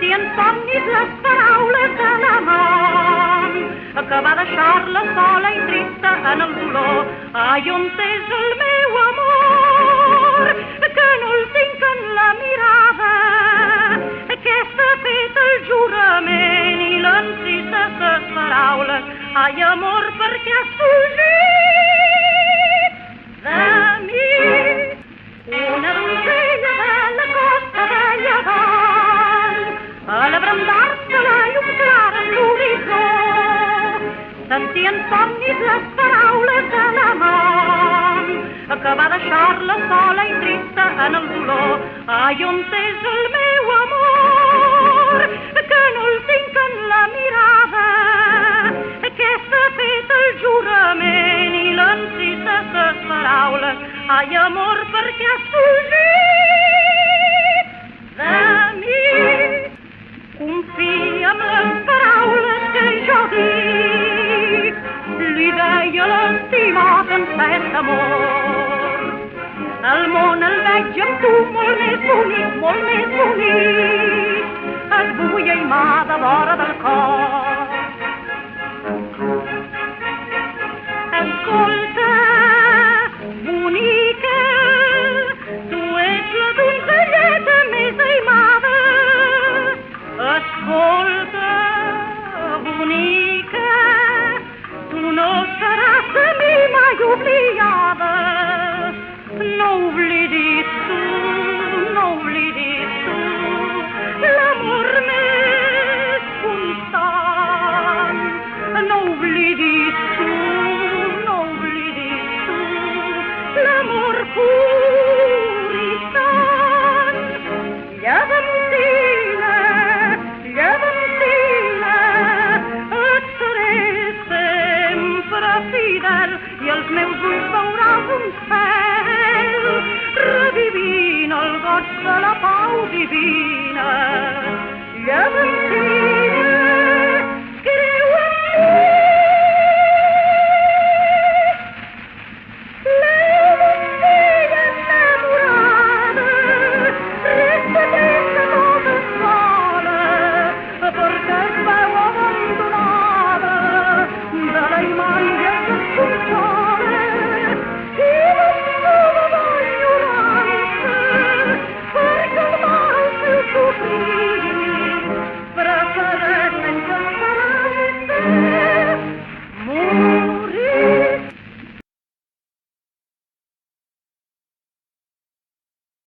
sentien somnis les paraules de l'amant que va deixar-la sola i trista en el dolor. Ai, on és el meu amor, que no el tinc en la mirada, que s'ha fet el jurament i l'encís de ses paraules. Ai, amor, per què has fugit de mi? Una donzella de la costa de Llevant, a l'abrandar-se la llum clara en l'horitzó, sentien somnis les paraules de l'amant que va deixar-la sola i trista en el dolor. Ai, on és el meu amor, que no el tinc en la mirada, que s'ha fet el jurament i l'encís de ses paraules. Ai, amor, per què has fugit de mi? Confia en les paraules que jo dic, li deia l'estimat en cert amor. El món el veig amb tu molt més bonic, molt més bonic. Avui aimada vora del